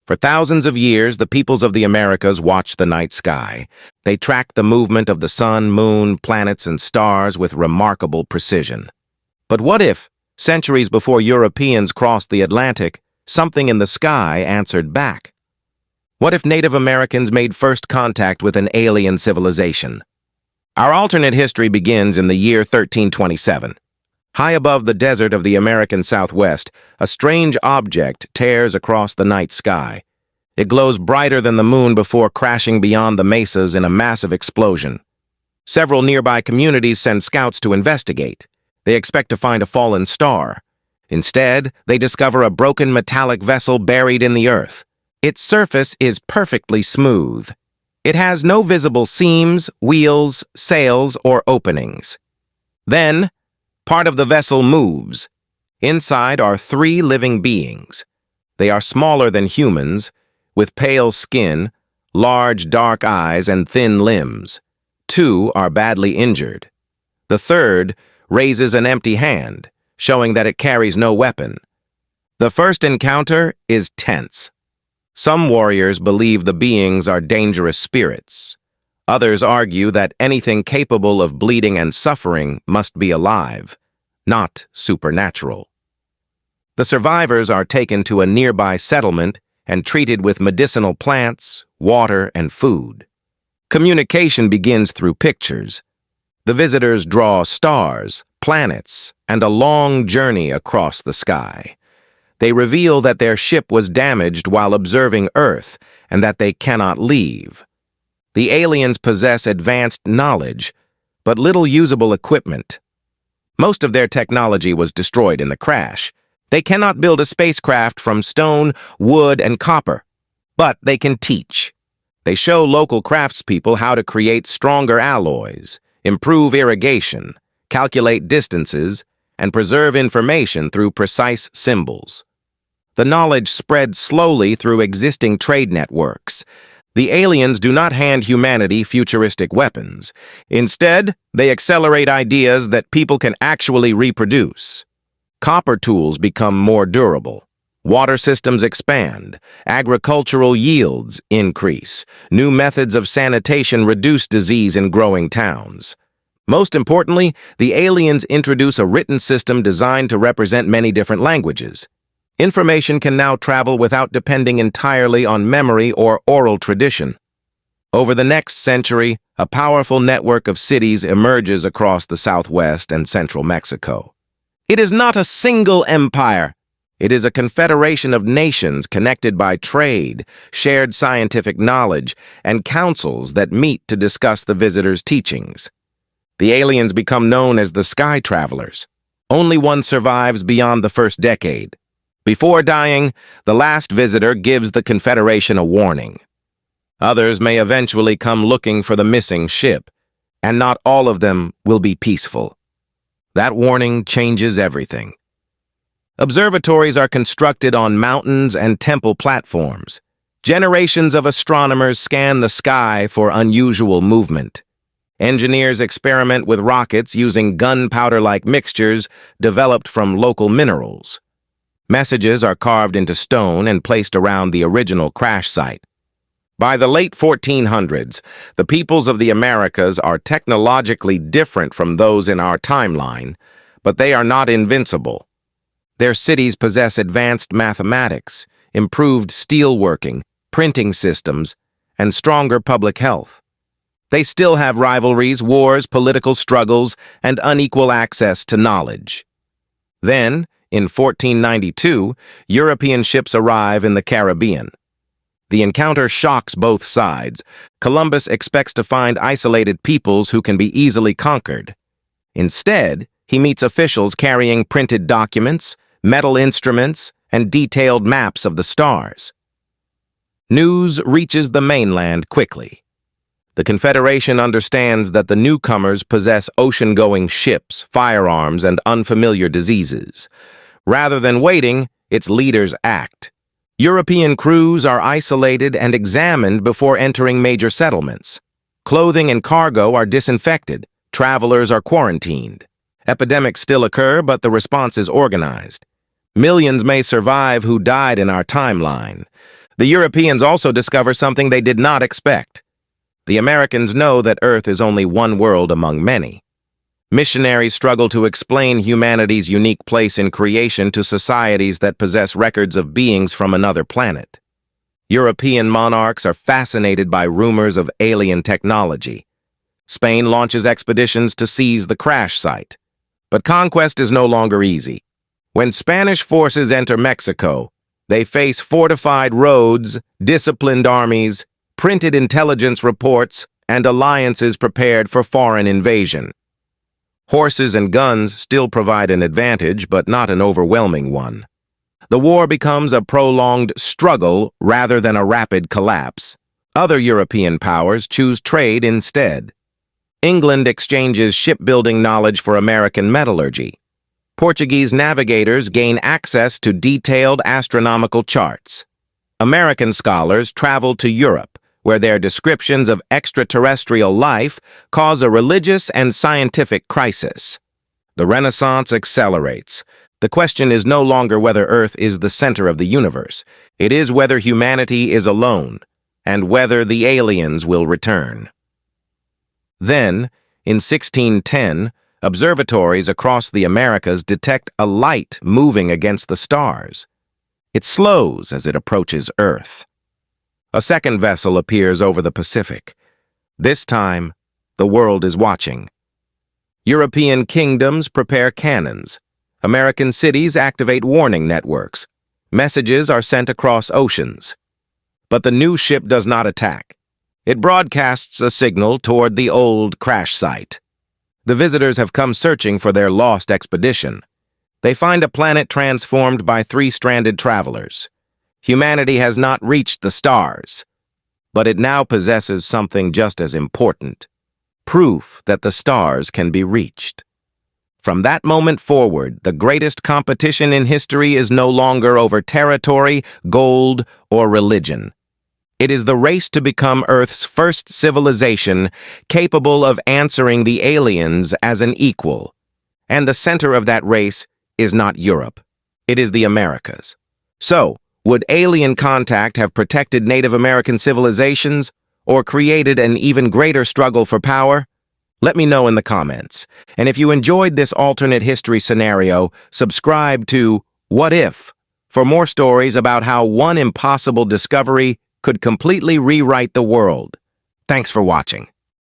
For thousands of years, the peoples of the Americas watched the night sky. They tracked the movement of the sun, moon, planets, and stars with remarkable precision. But what if, centuries before Europeans crossed the Atlantic, something in the sky answered back? What if Native Americans made first contact with an alien civilization? Our alternate history begins in the year 1327. High above the desert of the American Southwest, a strange object tears across the night sky. It glows brighter than the moon before crashing beyond the mesas in a massive explosion. Several nearby communities send scouts to investigate. They expect to find a fallen star. Instead, they discover a broken metallic vessel buried in the earth. Its surface is perfectly smooth. It has no visible seams, wheels, sails, or openings. Then, part of the vessel moves. Inside are 3 living beings. They are smaller than humans, with pale skin, large dark eyes, and thin limbs. 2 are badly injured. The third raises an empty hand, showing that it carries no weapon. The first encounter is tense. Some warriors believe the beings are dangerous spirits. Others argue that anything capable of bleeding and suffering must be alive, not supernatural. The survivors are taken to a nearby settlement and treated with medicinal plants, water, and food. Communication begins through pictures. The visitors draw stars, planets, and a long journey across the sky. They reveal that their ship was damaged while observing Earth and that they cannot leave. The aliens possess advanced knowledge, but little usable equipment. Most of their technology was destroyed in the crash. They cannot build a spacecraft from stone, wood, and copper, but they can teach. They show local craftspeople how to create stronger alloys, improve irrigation, calculate distances, and preserve information through precise symbols. The knowledge spread slowly through existing trade networks. The aliens do not hand humanity futuristic weapons. Instead, they accelerate ideas that people can actually reproduce. Copper tools become more durable. Water systems expand. Agricultural yields increase. New methods of sanitation reduce disease in growing towns. Most importantly, the aliens introduce a written system designed to represent many different languages. Information can now travel without depending entirely on memory or oral tradition. Over the next century, a powerful network of cities emerges across the southwest and central Mexico. It is not a single empire. It is a confederation of nations connected by trade, shared scientific knowledge, and councils that meet to discuss the visitors' teachings. The aliens become known as the Sky Travelers. Only one survives beyond the first decade. Before dying, the last visitor gives the Confederation a warning. Others may eventually come looking for the missing ship, and not all of them will be peaceful. That warning changes everything. Observatories are constructed on mountains and temple platforms. Generations of astronomers scan the sky for unusual movement. Engineers experiment with rockets using gunpowder-like mixtures developed from local minerals. Messages are carved into stone and placed around the original crash site. By the late 1400s, the peoples of the Americas are technologically different from those in our timeline, but they are not invincible. Their cities possess advanced mathematics, improved steelworking, printing systems, and stronger public health. They still have rivalries, wars, political struggles, and unequal access to knowledge. Then, in 1492, European ships arrive in the Caribbean. The encounter shocks both sides. Columbus expects to find isolated peoples who can be easily conquered. Instead, he meets officials carrying printed documents, metal instruments, and detailed maps of the stars. News reaches the mainland quickly. The Confederation understands that the newcomers possess ocean-going ships, firearms, and unfamiliar diseases. Rather than waiting, its leaders act. European crews are isolated and examined before entering major settlements. Clothing and cargo are disinfected. Travelers are quarantined. Epidemics still occur, but the response is organized. Millions may survive who died in our timeline. The Europeans also discover something they did not expect. The Americans know that Earth is only one world among many. Missionaries struggle to explain humanity's unique place in creation to societies that possess records of beings from another planet. European monarchs are fascinated by rumors of alien technology. Spain launches expeditions to seize the crash site. But conquest is no longer easy. When Spanish forces enter Mexico, they face fortified roads, disciplined armies, printed intelligence reports, and alliances prepared for foreign invasion. Horses and guns still provide an advantage, but not an overwhelming one. The war becomes a prolonged struggle rather than a rapid collapse. Other European powers choose trade instead. England exchanges shipbuilding knowledge for American metallurgy. Portuguese navigators gain access to detailed astronomical charts. American scholars travel to Europe, where their descriptions of extraterrestrial life cause a religious and scientific crisis. The Renaissance accelerates. The question is no longer whether Earth is the center of the universe. It is whether humanity is alone, and whether the aliens will return. Then, in 1610, observatories across the Americas detect a light moving against the stars. It slows as it approaches Earth. A second vessel appears over the Pacific. This time, the world is watching. European kingdoms prepare cannons. American cities activate warning networks. Messages are sent across oceans. But the new ship does not attack. It broadcasts a signal toward the old crash site. The visitors have come searching for their lost expedition. They find a planet transformed by three-stranded travelers. Humanity has not reached the stars, but it now possesses something just as important: proof that the stars can be reached. From that moment forward, the greatest competition in history is no longer over territory, gold, or religion. It is the race to become Earth's first civilization capable of answering the aliens as an equal. And the center of that race is not Europe. It is the Americas. So, would alien contact have protected Native American civilizations or created an even greater struggle for power? Let me know in the comments. And if you enjoyed this alternate history scenario, subscribe to What If for more stories about how one impossible discovery could completely rewrite the world. Thanks for watching.